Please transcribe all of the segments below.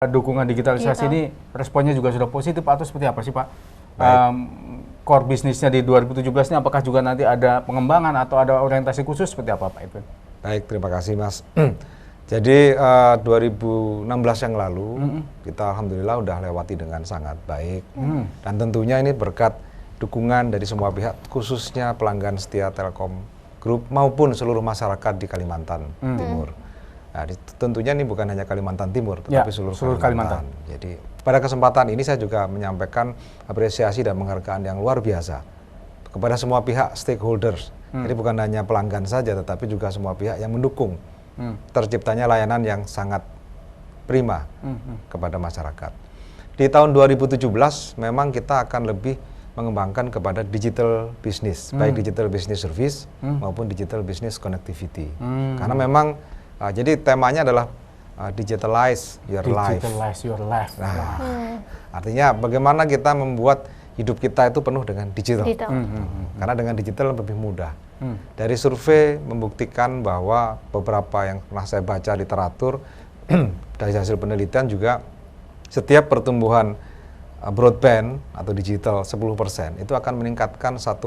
dukungan digitalisasi ini responnya juga sudah positif atau seperti apa sih Pak? Core bisnisnya di 2017 ini apakah juga nanti ada pengembangan atau ada orientasi khusus seperti apa Pak Edwin? Baik, terima kasih Mas. Jadi 2016 yang lalu kita alhamdulillah udah lewati dengan sangat baik dan tentunya ini berkat dukungan dari semua pihak, khususnya pelanggan setia Telkom Group maupun seluruh masyarakat di Kalimantan Timur. Nah, tentunya ini bukan hanya Kalimantan Timur, tetapi seluruh Kalimantan. Jadi pada kesempatan ini saya juga menyampaikan apresiasi dan penghargaan yang luar biasa kepada semua pihak stakeholders. Jadi bukan hanya pelanggan saja, tetapi juga semua pihak yang mendukung terciptanya layanan yang sangat prima kepada masyarakat. Di tahun 2017 memang kita akan lebih mengembangkan kepada digital business, baik digital business service maupun digital business connectivity. Karena memang jadi temanya adalah digitalize your life. Digitalize your life. Nah, artinya bagaimana kita membuat hidup kita itu penuh dengan digital. Karena dengan digital lebih mudah. Dari survei membuktikan bahwa beberapa yang pernah saya baca literatur dari hasil penelitian juga setiap pertumbuhan broadband atau digital 10% itu akan meningkatkan 1,21%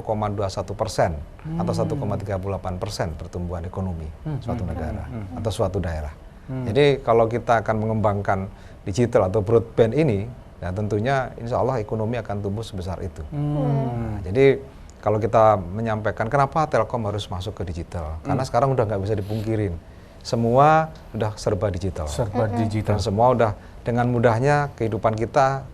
atau 1,38% pertumbuhan ekonomi suatu negara atau suatu daerah. Jadi kalau kita akan mengembangkan digital atau broadband ini, ya tentunya insya Allah ekonomi akan tumbuh sebesar itu. Nah, jadi kalau kita menyampaikan kenapa Telkom harus masuk ke digital, karena sekarang udah nggak bisa dipungkirin, semua udah serba digital. Dan semua udah dengan mudahnya kehidupan kita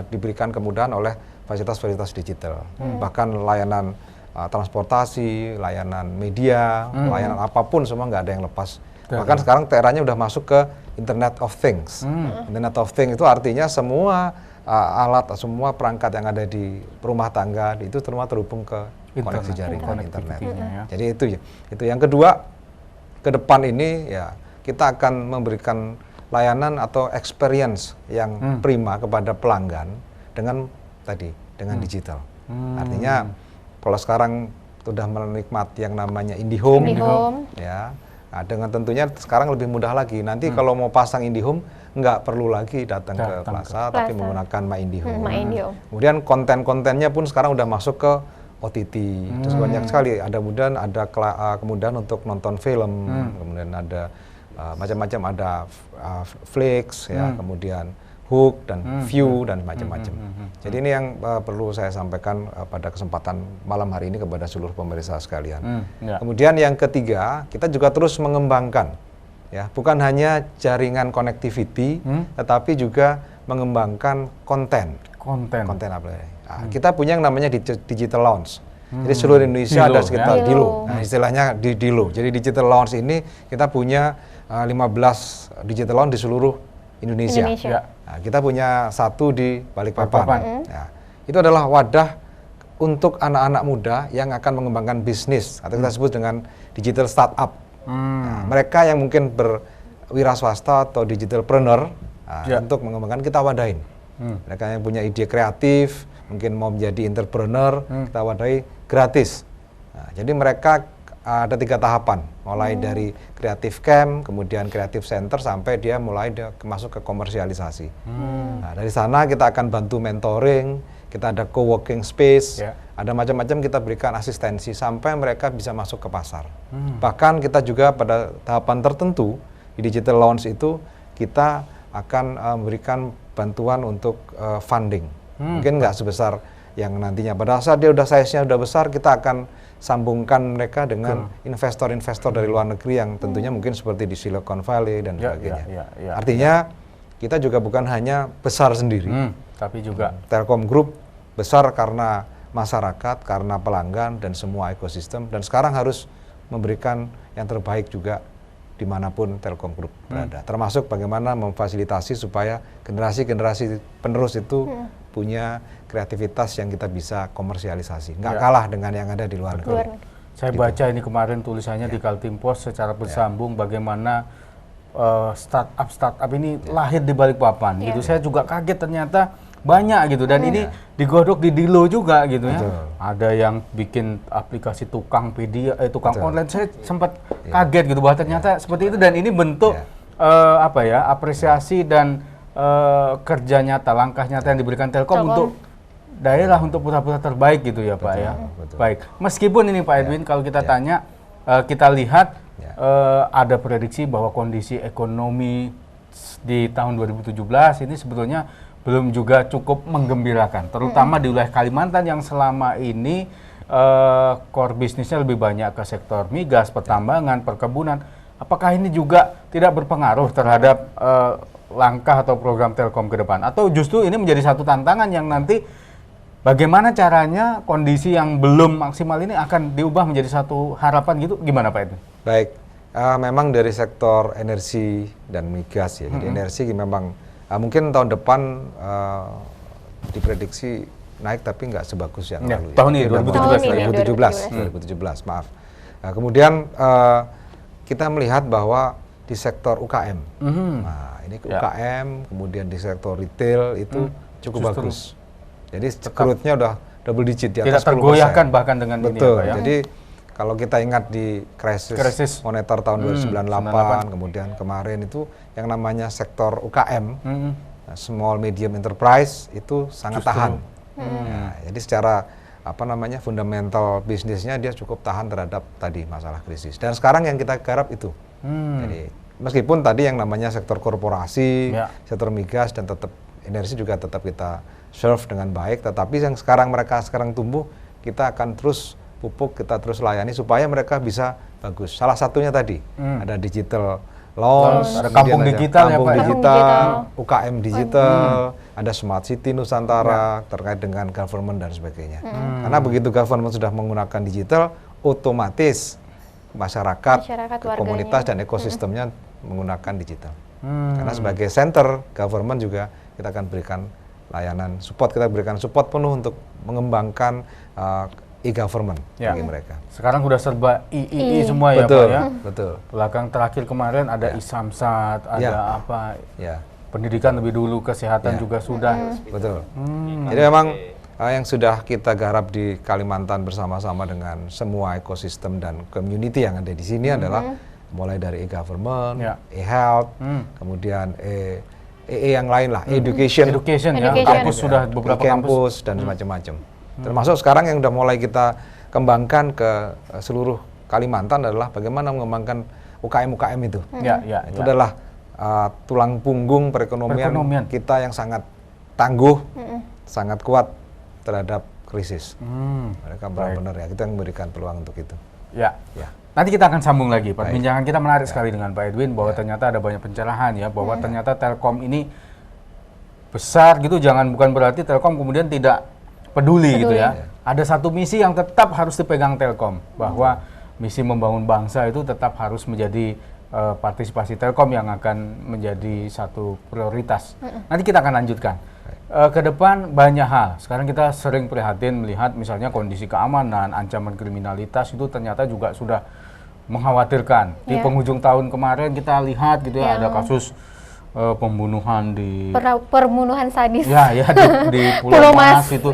diberikan kemudahan oleh fasilitas-fasilitas digital. Bahkan layanan transportasi, layanan media, layanan apapun semua nggak ada yang lepas. Bahkan sekarang eranya udah masuk ke Internet of Things. Internet of Things itu artinya semua alat, semua perangkat yang ada di rumah tangga itu semua terhubung ke koneksi jaringan internet. Jadi itu yang kedua, ke depan ini ya kita akan memberikan layanan atau experience yang prima kepada pelanggan dengan digital. Artinya kalau sekarang sudah menikmati yang namanya IndiHome, ya, nah, dengan tentunya sekarang lebih mudah lagi. Nanti kalau mau pasang IndiHome nggak perlu lagi datang ke plaza, tapi menggunakan My IndiHome. Kemudian konten-kontennya pun sekarang udah masuk ke OTT. Terus banyak sekali ada kemudahan untuk nonton film, kemudian ada macam-macam, ada Flix, ya, kemudian Hook dan View dan macam-macam. Jadi ini yang perlu saya sampaikan pada kesempatan malam hari ini kepada seluruh pemirsa sekalian. Kemudian yang ketiga, kita juga terus mengembangkan, ya, bukan hanya jaringan connectivity, tetapi juga mengembangkan konten apa? Nah, kita punya yang namanya digital lounge. Jadi seluruh Indonesia ada sekitar DILO. Nah, istilahnya di DILO. Jadi digital lounge ini kita punya 15 digital lounge di seluruh Indonesia. Nah, kita punya satu di Balikpapan. Nah, itu adalah wadah untuk anak-anak muda yang akan mengembangkan bisnis atau kita sebut dengan digital startup. Nah, mereka yang mungkin berwira swasta atau digitalpreneur, untuk mengembangkan kita wadahin. Mereka yang punya ide kreatif, mungkin mau menjadi entrepreneur, kita wadahi gratis. Nah, jadi mereka ada 3 tahapan, mulai dari creative camp, kemudian creative center, sampai dia masuk ke komersialisasi. Nah, dari sana kita akan bantu mentoring, kita ada co-working space, ada macam-macam kita berikan asistensi sampai mereka bisa masuk ke pasar. Bahkan kita juga pada tahapan tertentu di digital launch itu kita akan memberikan bantuan untuk funding. Mungkin nggak sebesar yang nantinya. Pada saat dia size-nya udah besar, kita akan sambungkan mereka dengan investor-investor dari luar negeri yang tentunya mungkin seperti di Silicon Valley dan sebagainya. Artinya kita juga bukan hanya besar sendiri, tapi juga Telkom Group besar karena masyarakat, karena pelanggan dan semua ekosistem, dan sekarang harus memberikan yang terbaik juga dimanapun Telkom Group berada. Termasuk bagaimana memfasilitasi supaya generasi-generasi penerus itu punya kreativitas yang kita bisa komersialisasi. Nggak kalah dengan yang ada di luar negeri. Saya baca ini kemarin tulisannya di Kaltim Post secara bersambung bagaimana startup ini lahir di Balikpapan. Gitu. Saya juga kaget ternyata banyak gitu, dan ini digodok di DILO juga gitu ya. Ada yang bikin aplikasi tukang online. Saya sempat kaget gitu bahwa ternyata seperti itu, dan ini bentuk apresiasi dan kerja nyata, langkah nyata yang diberikan Telkom untuk daerah, untuk putra-putra terbaik gitu ya Pak ya. Betul. Baik, meskipun ini Pak Edwin kalau kita tanya, kita lihat ada prediksi bahwa kondisi ekonomi di tahun 2017 ini sebetulnya belum juga cukup menggembirakan, terutama di wilayah Kalimantan yang selama ini core bisnisnya lebih banyak ke sektor migas, pertambangan, perkebunan. Apakah ini juga tidak berpengaruh terhadap langkah atau program Telkom ke depan? Atau justru ini menjadi satu tantangan yang nanti bagaimana caranya kondisi yang belum maksimal ini akan diubah menjadi satu harapan gitu? Gimana Pak Edwin? Baik, memang dari sektor energi dan migas ya. Jadi energi memang mungkin tahun depan diprediksi naik tapi nggak sebagus yang lalu. Tahun ini 2017, maaf. Kemudian kita melihat bahwa di sektor UKM, nah ini UKM, kemudian di sektor retail itu cukup bagus. Jadi growth-nya udah double digit di atas 10%. Tidak tergoyahkan bahkan dengan ini ya Pak ya. Jadi kalau kita ingat di krisis moneter tahun 2098, kemudian kemarin itu yang namanya sektor UKM, small medium enterprise itu sangat tahan. Nah, jadi secara fundamental bisnisnya dia cukup tahan terhadap tadi masalah krisis. Dan sekarang yang kita garap itu. Jadi meskipun tadi yang namanya sektor korporasi, sektor migas dan tetap energi juga tetap kita serve dengan baik, tetapi yang mereka sekarang tumbuh, kita akan terus pupuk, kita terus layani supaya mereka bisa bagus. Salah satunya tadi ada digital loans, ada kampung digital, UKM digital, ada smart city Nusantara terkait dengan government dan sebagainya. Karena begitu government sudah menggunakan digital, otomatis masyarakat komunitas dan ekosistemnya menggunakan digital. Karena sebagai center government juga kita akan berikan layanan support, kita berikan support penuh untuk mengembangkan e-government bagi mereka. Sekarang sudah serba semua ya Pak ya. Betul. Belakang terakhir kemarin ada e-Samsat, ada pendidikan lebih dulu, kesehatan juga sudah. Betul. Jadi memang yang sudah kita garap di Kalimantan bersama-sama dengan semua ekosistem dan community yang ada di sini adalah mulai dari e-government, e-health, kemudian yang lain lah, education ya, kampus sudah beberapa kampus dan macam-macam. Termasuk sekarang yang udah mulai kita kembangkan ke seluruh Kalimantan adalah bagaimana mengembangkan UKM itu. Itu adalah tulang punggung perekonomian kita yang sangat tangguh, sangat kuat terhadap krisis. Mereka benar-benar kita yang memberikan peluang untuk itu. Nanti kita akan sambung lagi. Perbincangan kita menarik sekali dengan Pak Edwin bahwa ternyata ada banyak pencerahan ya, bahwa ternyata Telkom ini besar gitu, bukan berarti Telkom kemudian tidak peduli gitu ya. Ada satu misi yang tetap harus dipegang Telkom, bahwa misi membangun bangsa itu tetap harus menjadi partisipasi Telkom yang akan menjadi satu prioritas. Nanti kita akan lanjutkan. Ke depan banyak hal. Sekarang kita sering prihatin melihat misalnya kondisi keamanan, ancaman kriminalitas itu ternyata juga sudah mengkhawatirkan. Di penghujung tahun kemarin kita lihat gitu ya, ada kasus pembunuhan di perbunuhan sadis. Di Pulau Mas itu.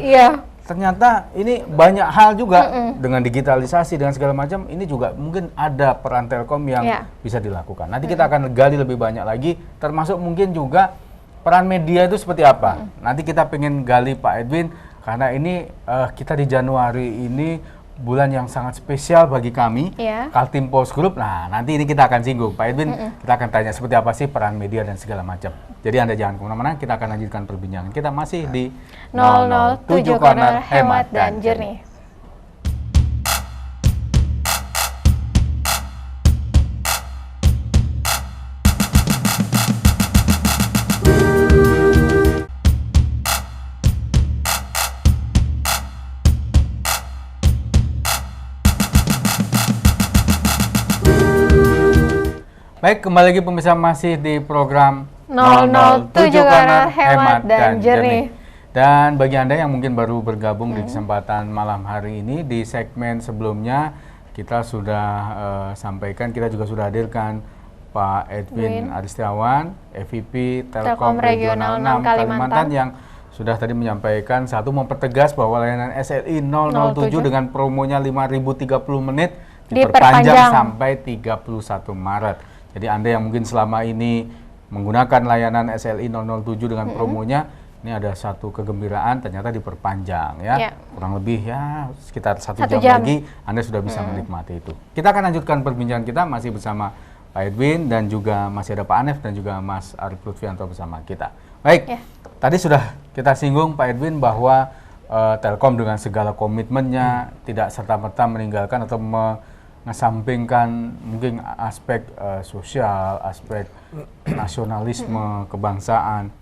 Ternyata ini banyak hal juga dengan digitalisasi dengan segala macam, ini juga mungkin ada peran Telkom yang bisa dilakukan. Nanti kita akan gali lebih banyak lagi, termasuk mungkin juga peran media itu seperti apa. Nanti kita pengen gali Pak Edwin, karena ini kita di Januari ini bulan yang sangat spesial bagi kami, Kaltim Pos Group. Nah, nanti ini kita akan singgung. Pak Edwin, kita akan tanya seperti apa sih peran media dan segala macam. Jadi Anda jangan kemana-mana, kita akan lanjutkan perbincangan. Kita masih di 007 Corner Hemat dan Jernih. Baik, kembali lagi pemirsa, masih di program 007 Corner Hemat dan Jernih. Dan bagi Anda yang mungkin baru bergabung di kesempatan malam hari ini, di segmen sebelumnya kita sudah sampaikan, kita juga sudah hadirkan Pak Edwin Aristiawan, EVP Telkom Regional 6 Kalimantan, yang sudah tadi menyampaikan, satu, mempertegas bahwa layanan SLI 007 dengan promonya 5.030 menit diperpanjang sampai 31 Maret. Jadi Anda yang mungkin selama ini menggunakan layanan SLI 007 dengan promonya, ini ada satu kegembiraan ternyata diperpanjang ya. Kurang lebih ya sekitar 1 jam lagi Anda sudah bisa menikmati itu. Kita akan lanjutkan perbincangan kita masih bersama Pak Edwin dan juga masih ada Pak Anef dan juga Mas Arief Lutfianto bersama kita. Baik, tadi sudah kita singgung Pak Edwin bahwa Telkom dengan segala komitmennya tidak serta-merta meninggalkan atau mengesampingkan mungkin aspek sosial, aspek nasionalisme, kebangsaan.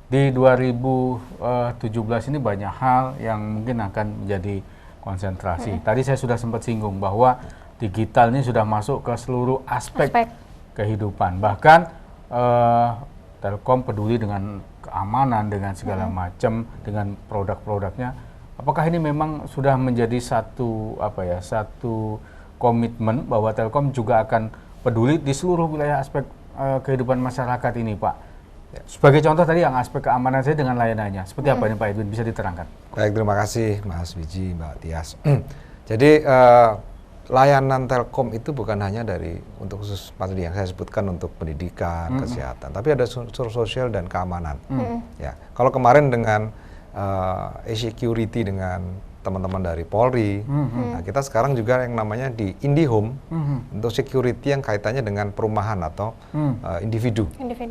Di 2017 ini banyak hal yang mungkin akan menjadi konsentrasi. Tadi saya sudah sempat singgung bahwa digital ini sudah masuk ke seluruh aspek kehidupan. Bahkan Telkom peduli dengan keamanan, dengan segala macam, dengan produk-produknya. Apakah ini memang sudah menjadi satu komitmen bahwa Telkom juga akan peduli di seluruh wilayah aspek kehidupan masyarakat ini, Pak? Sebagai contoh tadi yang aspek keamanan saya dengan layanannya. Seperti apa ini Pak Edwin, bisa diterangkan? Baik, terima kasih Mas Wiji, Mbak Tias. Jadi layanan Telkom itu bukan hanya untuk khusus tadi yang saya sebutkan untuk pendidikan, kesehatan, tapi ada unsur sosial dan keamanan. Ya, kalau kemarin dengan e-security dengan teman-teman dari Polri, nah kita sekarang juga yang namanya di IndiHome untuk security yang kaitannya dengan perumahan atau individu.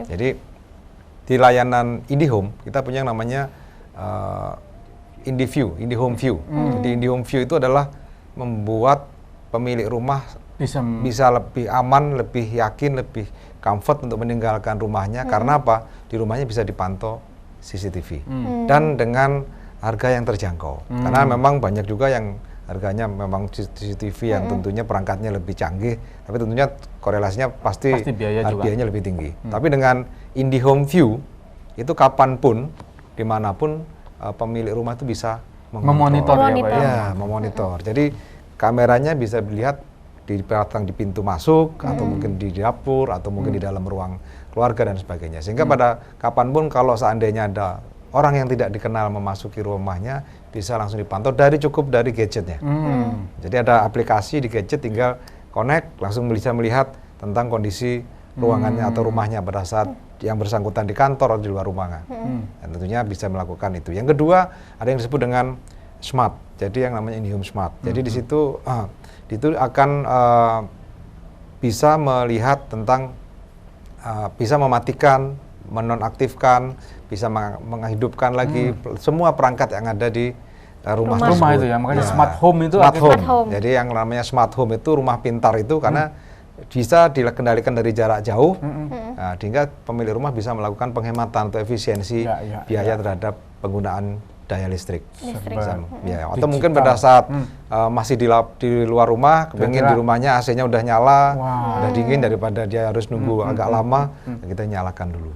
Jadi di layanan IndiHome kita punya yang namanya IndiHome View. Jadi IndiHome View itu adalah membuat pemilik rumah bisa lebih aman, lebih yakin, lebih comfort untuk meninggalkan rumahnya. Karena apa? Di rumahnya bisa dipantau CCTV dan dengan harga yang terjangkau. Karena memang banyak juga yang harganya memang CCTV yang tentunya perangkatnya lebih canggih, tapi tentunya korelasinya pasti biayanya lebih tinggi. Tapi dengan IndiHome View itu kapanpun, dimanapun pemilik rumah itu bisa memonitor. Ya, memonitor. Jadi kameranya bisa dilihat dipasang di pintu masuk, atau mungkin di dapur, atau mungkin di dalam ruang keluarga dan sebagainya. Sehingga pada kapanpun kalau seandainya ada orang yang tidak dikenal memasuki rumahnya, bisa langsung dipantau cukup dari gadgetnya. Jadi ada aplikasi di gadget, tinggal connect, langsung bisa melihat tentang kondisi ruangannya atau rumahnya pada saat yang bersangkutan di kantor atau di luar ruangan. Dan tentunya bisa melakukan itu. Yang kedua, ada yang disebut dengan Smart. Jadi yang namanya IndiHome Smart. Jadi di situ itu akan bisa melihat tentang bisa mematikan, menonaktifkan, bisa menghidupkan lagi semua perangkat yang ada di rumah itu ya. Makanya smart home itu smart home. Jadi yang namanya smart home itu rumah pintar itu karena bisa dikendalikan dari jarak jauh, sehingga pemilik rumah bisa melakukan penghematan atau efisiensi biaya terhadap penggunaan daya listrik. Ya, atau mungkin pada saat masih di luar rumah, kepingin di rumahnya AC-nya udah nyala, udah dingin, daripada dia harus nunggu agak lama, kita nyalakan dulu.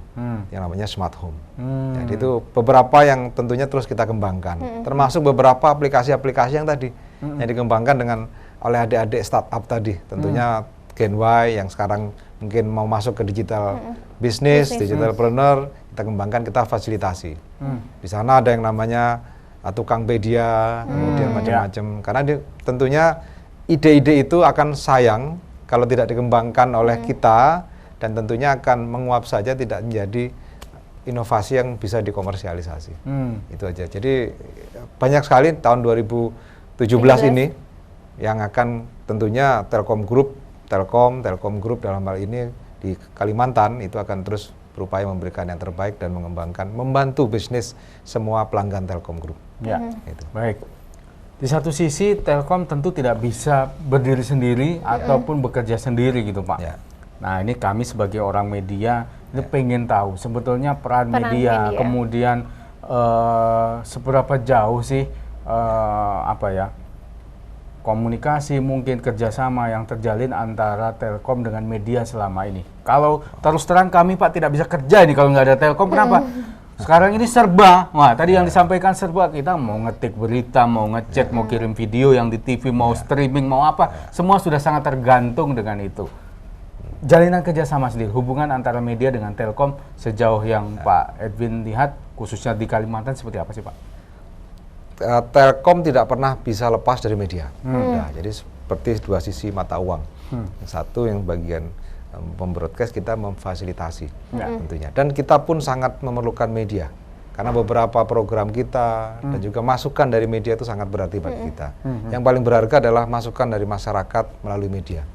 Yang namanya smart home. Jadi itu beberapa yang tentunya terus kita kembangkan. Termasuk beberapa aplikasi-aplikasi yang tadi yang dikembangkan oleh adik-adik startup tadi. Tentunya Gen Y yang sekarang mungkin mau masuk ke digital business, digitalpreneur, kita kembangkan, kita fasilitasi. Di sana ada yang namanya tukang media, kemudian macam-macam. Karena tentunya ide-ide itu akan sayang kalau tidak dikembangkan oleh kita, dan tentunya akan menguap saja, tidak menjadi inovasi yang bisa dikomersialisasi. Itu aja. Jadi banyak sekali tahun 2017 ini yang akan tentunya Telkom Group dalam hal ini di Kalimantan itu akan terus berupaya memberikan yang terbaik dan membantu bisnis semua pelanggan Telkom Group. Ya, baik. Di satu sisi Telkom tentu tidak bisa berdiri sendiri ataupun bekerja sendiri gitu Pak. Nah ini kami sebagai orang media ini pengen tahu sebetulnya peran media, kemudian seberapa jauh sih komunikasi, mungkin kerjasama yang terjalin antara Telkom dengan media selama ini. Kalau terus terang kami Pak tidak bisa kerja ini kalau nggak ada Telkom. Kenapa? Sekarang ini serba. Wah, tadi yang disampaikan serba. Kita mau ngetik berita, mau ngechat, mau kirim video yang di TV, mau streaming, mau apa. Semua sudah sangat tergantung dengan itu. Jalinan kerjasama sendiri, hubungan antara media dengan Telkom sejauh yang Pak Edwin lihat, khususnya di Kalimantan seperti apa sih Pak? Telkom tidak pernah bisa lepas dari media. Jadi seperti dua sisi mata uang. Yang satu yang bagian membroadcast, kita memfasilitasi tentunya. Dan kita pun sangat memerlukan media. Karena beberapa program kita dan juga masukan dari media itu sangat berarti bagi kita. Yang paling berharga adalah masukan dari masyarakat melalui media.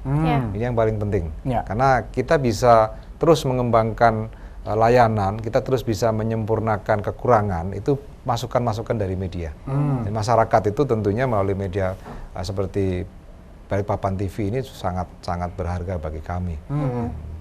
Ini yang paling penting. Karena kita bisa terus mengembangkan layanan, kita terus bisa menyempurnakan kekurangan, itu masukan-masukan dari media. Dan masyarakat itu tentunya melalui media seperti Balikpapan TV ini sangat berharga bagi kami.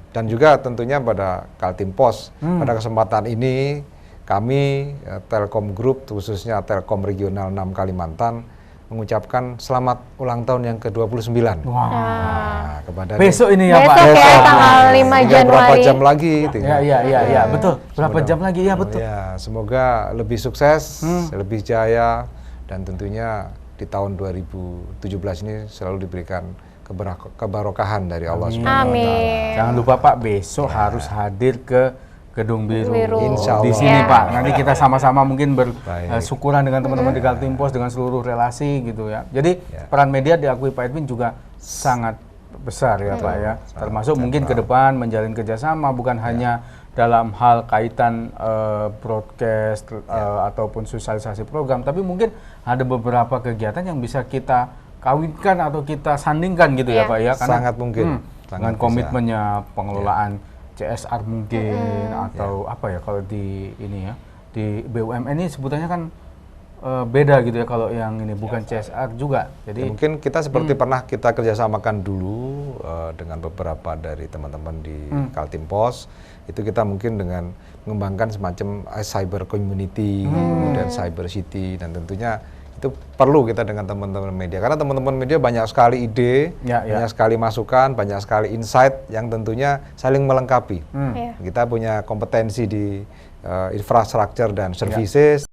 Dan juga tentunya pada Kaltim Pos, pada kesempatan ini kami Telkom Group, khususnya Telkom Regional 6 Kalimantan, mengucapkan selamat ulang tahun yang ke-29. Nah, kepada besok ini ya Pak. Besok ya, tanggal 5 Januari. Berapa jam lagi? Iya, betul. Berapa jam lagi? Ya, betul. Ya, semoga lebih sukses, lebih jaya, dan tentunya di tahun 2017 ini selalu diberikan kebarokahan dari Allah SWT. Amin. Jangan lupa Pak, besok harus hadir ke Gedung Biru. Insya Allah. Di sini Pak. Nanti kita sama-sama mungkin bersyukuran dengan teman-teman di Kaltim Pos dengan seluruh relasi gitu ya. Jadi peran media diakui Pak Edwin juga sangat besar ya Pak ya. Termasuk mungkin ke depan menjalin kerjasama bukan hanya dalam hal kaitan broadcast ataupun sosialisasi program, tapi mungkin ada beberapa kegiatan yang bisa kita kawinkan atau kita sandingkan gitu ya Pak ya. Karena sangat mungkin. Dengan komitmennya pengelolaan CSR mungkin atau apa ya kalau di ini ya di BUMN ini sebutannya kan beda gitu ya kalau yang ini bukan CSR juga. Jadi mungkin kita seperti pernah kita kerjasamakan dulu dengan beberapa dari teman-teman di Kaltim Pos, itu kita mungkin dengan mengembangkan semacam cyber community, kemudian cyber city, dan tentunya itu perlu kita dengan teman-teman media, karena teman-teman media banyak sekali ide, banyak sekali masukan, banyak sekali insight yang tentunya saling melengkapi. Kita punya kompetensi di infrastruktur dan services,